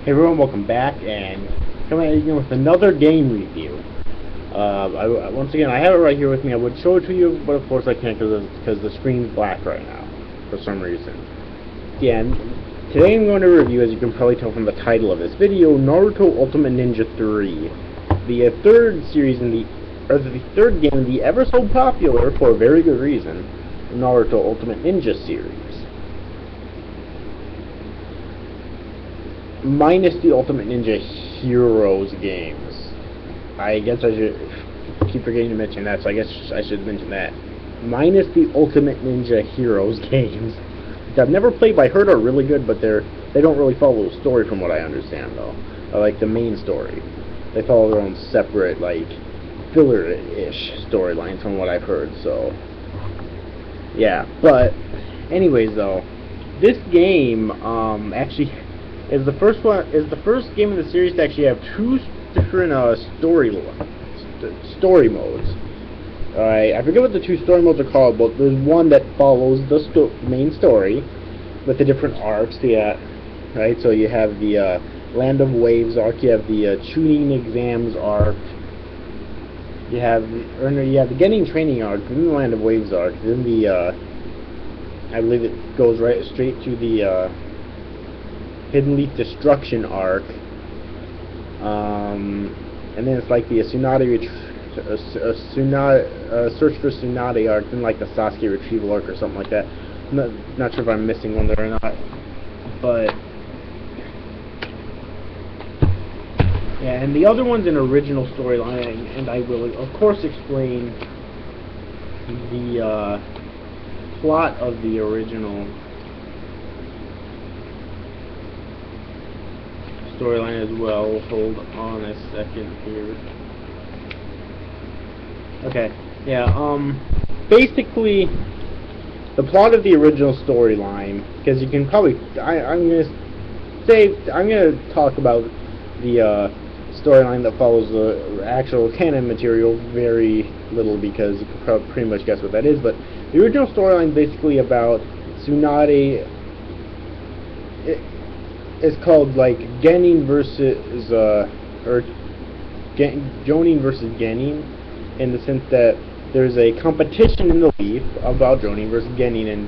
Hey everyone, welcome back, and coming at you with another game review. Once again, I have it right here with me. I would show it to you, but of course I can't because the screen's black right now, for some reason. Yeah, and today I'm going to review, as you can probably tell from the title of this video, Naruto Ultimate Ninja 3. The third third game in the ever so popular, for a very good reason, Naruto Ultimate Ninja series. Minus the Ultimate Ninja Heroes games. I guess I should keep forgetting to mention that, so I guess I should mention that. Minus the Ultimate Ninja Heroes games. I've never played, but I heard are really good, but they don't really follow the story from what I understand, though. Like the main story. They follow their own separate, like, filler-ish storylines from what I've heard, so... Yeah, but, anyways, though, this game, actually... is the first game in the series to actually have two different story modes. Alright, I forget what the two story modes are called, but there's one that follows the main story with the different arcs. Right, so you have the Land of Waves arc, you have the Chunin exams arc, you have the Getting Training arc, then the Land of Waves arc, then the I believe it goes straight to the Hidden Leaf Destruction arc, and then it's like the Search for Tsunade arc, then like the Sasuke Retrieval arc or something like that. Not sure if I'm missing one there or not, but yeah. And the other one's an original storyline, and I will of course explain the plot of the original storyline as well. Hold on a second here. Okay, yeah, basically, the plot of the original storyline, because you can probably, I'm gonna talk about the storyline that follows the actual canon material very little, because you can probably pretty much guess what that is, but the original storyline is basically about Tsunade. It's called like Genin versus Jonin versus Genin, in the sense that there's a competition in the leaf about Jonin versus Genin, and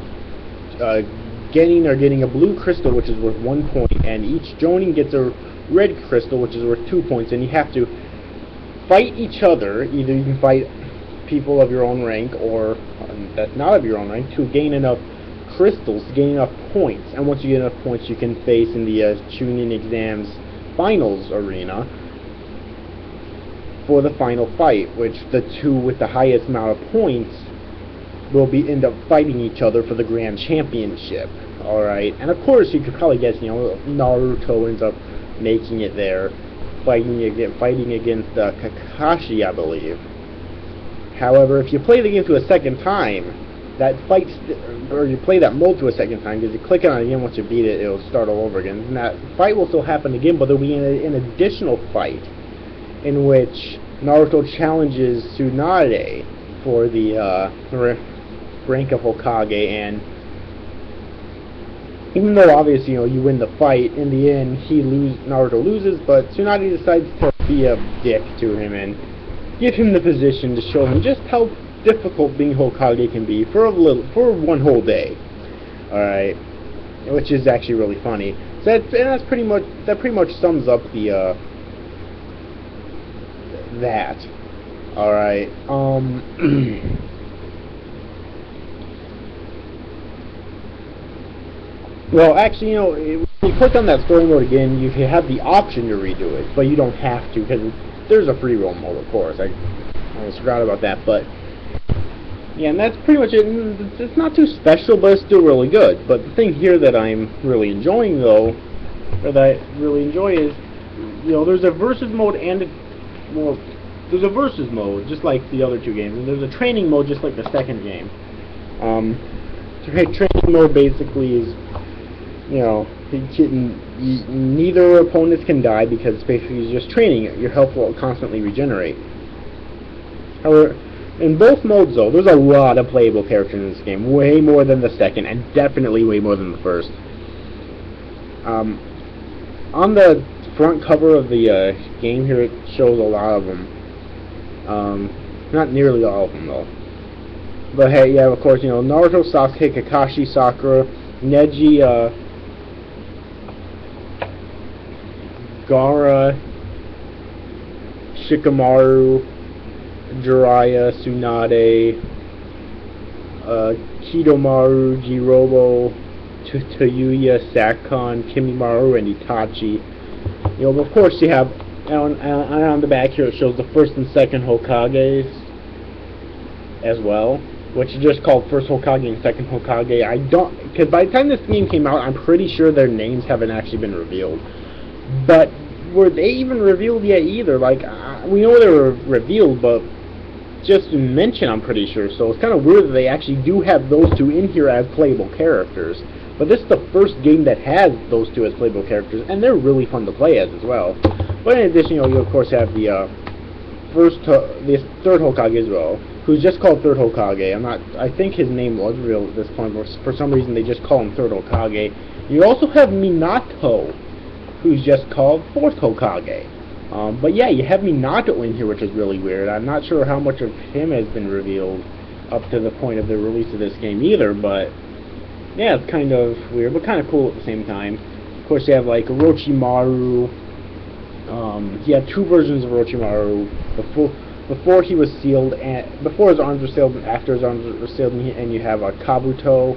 Genin are getting a blue crystal which is worth 1 point, and each Jonin gets a red crystal which is worth 2 points, and you have to fight each other. Either you can fight people of your own rank or that's not of your own rank to gain enough crystals to gain enough points, and once you get enough points you can face in the Chunin exams finals arena for the final fight, which the two with the highest amount of points will end up fighting each other for the grand championship. Alright, and of course you could probably guess, Naruto ends up making it there, fighting against Kakashi, I believe. However, if you play the game to a second time, that or you play that mode to a second time, because you click on it again once you beat it, it'll start all over again. And that fight will still happen again, but there'll be an additional fight in which Naruto challenges Tsunade for the rank of Hokage, and even though obviously you win the fight, in the end Naruto loses, but Tsunade decides to be a dick to him and give him the position to show him just how difficult being Hokage can be for one whole day. Alright, which is actually really funny. So that pretty much sums up the that. Alright, well, actually, when you click on that story mode again, you have the option to redo it, but you don't have to, because there's a free roam mode, of course. I almost forgot about that, but yeah, and that's pretty much it. It's not too special, but it's still really good. But the thing here that I'm really enjoying, though, or that I really enjoy, is, there's a versus mode there's a versus mode, just like the other two games, and there's a training mode, just like the second game. Training mode basically is, neither opponents can die, because it's basically just training. Your health will constantly regenerate. However, in both modes, though, there's a lot of playable characters in this game, way more than the second, and definitely way more than the first. on the front cover of the game here, it shows a lot of them. Not nearly all of them though. But hey, yeah, of course, Naruto, Sasuke, Kakashi, Sakura, Neji, Gaara, Shikamaru, Jiraiya, Tsunade, Kidomaru, Jirobo, Toyuya, Sakon, Kimimaru, and Itachi. But of course you have, on the back here it shows the first and second Hokages as well, which is just called first Hokage and second Hokage. Because by the time this game came out, I'm pretty sure their names haven't actually been revealed. But were they even revealed yet either? Like, we know they were revealed, but just in mention, I'm pretty sure. So it's kind of weird that they actually do have those two in here as playable characters. But this is the first game that has those two as playable characters, and they're really fun to play as well. But in addition, you of course have the third Hokage as well, who's just called Third Hokage. I think his name was real at this point, but for some reason they just call him Third Hokage. You also have Minato, who's just called Fourth Hokage. But yeah, you have Minato in here, which is really weird. I'm not sure how much of him has been revealed up to the point of the release of this game either, but yeah, it's kind of weird, but kind of cool at the same time. Of course, you have like Orochimaru. You have two versions of Orochimaru. Before he was sealed, and before his arms were sealed, and after his arms were sealed, and you have Kabuto.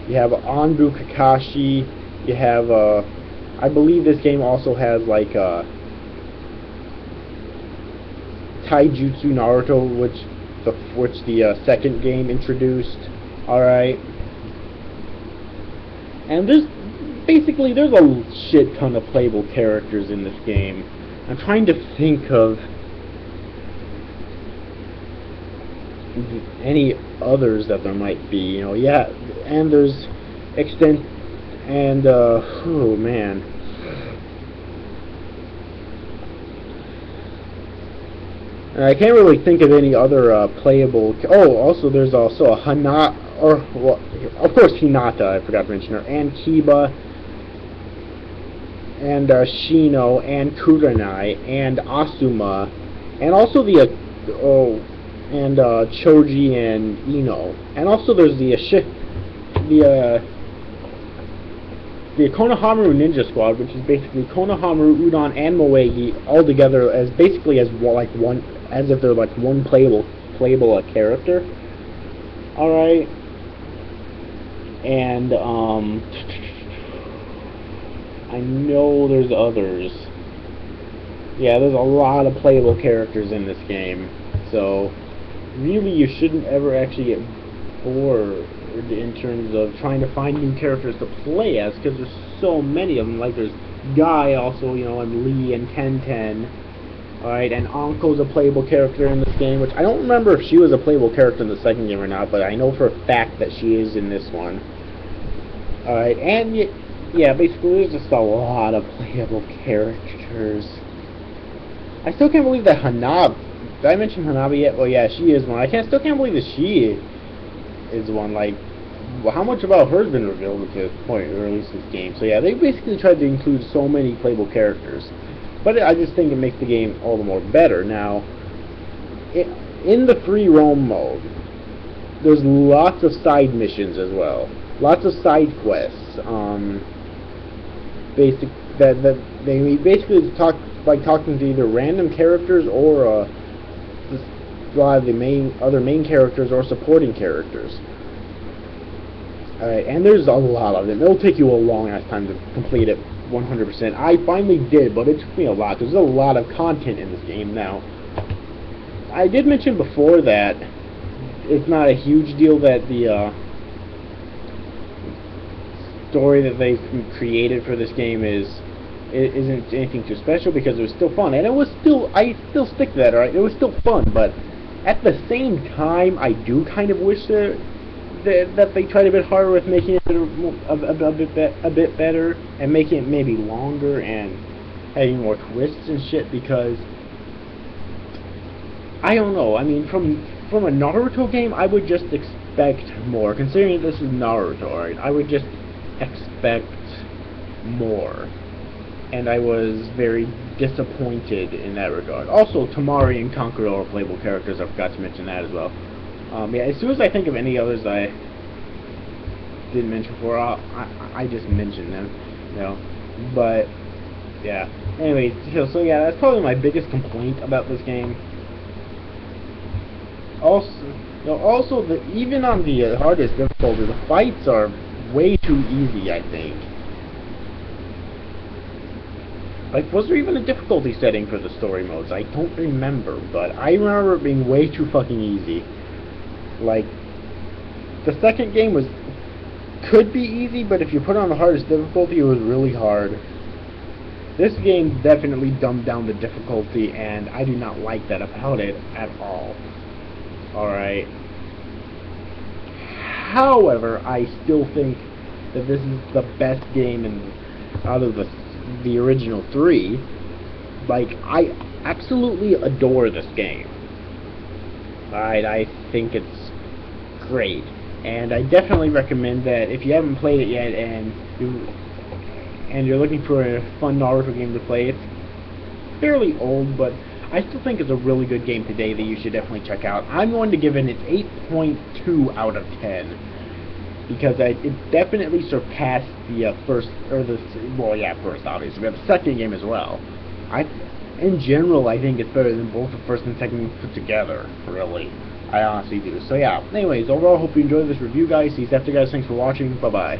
You have Anbu Kakashi. You have I believe this game also has like Taijutsu Naruto, which the second game introduced. All right. And there's a shit ton of playable characters in this game. I'm trying to think of any others that there might be. Yeah, and there's extent and oh man. And I can't really think of any other playable. Oh, also there's also a of course Hinata, I forgot to mention her, and Kiba, and Shino, and Kurenai, and Asuma, and also and Choji and Ino, and also there's the Konohamaru Ninja Squad, which is basically Konohamaru, Udon, and Moegi all together as basically as one, as if they're like one playable character. All right. And I know there's others. Yeah, there's a lot of playable characters in this game, so really you shouldn't ever actually get bored in terms of trying to find new characters to play as, because there's so many of them. Like there's Guy also, and Lee and Tenten. Alright, and Anko's a playable character in this game, which I don't remember if she was a playable character in the second game or not, but I know for a fact that she is in this one. Alright, and yeah, basically there's just a lot of playable characters. I still can't believe that Hanabi, did I mention Hanabi yet? Well, yeah, she is one. Still can't believe that she is one. Like, well, how much about her has been revealed at this point in the release of this game? So yeah, they basically tried to include so many playable characters. But I just think it makes the game all the more better. Now, in the free roam mode, there's lots of side missions as well. Lots of side quests. They basically talk by talking to either random characters or a lot of the other main characters or supporting characters. Alright, and there's a lot of them. It'll take you a long ass time to complete it 100%. I finally did, but it took me a lot. There's a lot of content in this game now. I did mention before that it's not a huge deal that the story that they created for this game isn't anything too special, because it was still fun, and I still stick to that. Alright, it was still fun, but at the same time, I do kind of wish that they tried a bit harder with making it a bit better, and making it maybe longer and having more twists and shit, because I don't know. I mean, from a Naruto game, I would just expect more. Considering this is Naruto, right? I would just expect more. and I was very disappointed in that regard. Also, Tamari and Conqueror are playable characters. I forgot to mention that as well. Yeah, as soon as I think of any others I didn't mention before, I just mention them, you know. But yeah. Anyways, so yeah, that's probably my biggest complaint about this game. Also, even on the hardest difficulty, the fights are way too easy, I think. Like, was there even a difficulty setting for the story modes? I don't remember, but I remember it being way too fucking easy. Like, the second game could be easy, but if you put on the hardest difficulty, it was really hard. This game definitely dumbed down the difficulty, and I do not like that about it at all. Alright. However, I still think that this is the best game out of the original three. Like, I absolutely adore this game. I think it's great. And I definitely recommend that if you haven't played it yet and you're looking for a fun Naruto game to play, it's fairly old, but I still think it's a really good game today that you should definitely check out. I'm going to give it an 8.2 out of 10 because it definitely surpassed the first obviously, but the second game as well. In general, I think it's better than both the first and second games put together. Really, I honestly do. So yeah. Anyways, overall, hope you enjoyed this review, guys. See you after, guys. Thanks for watching. Bye bye.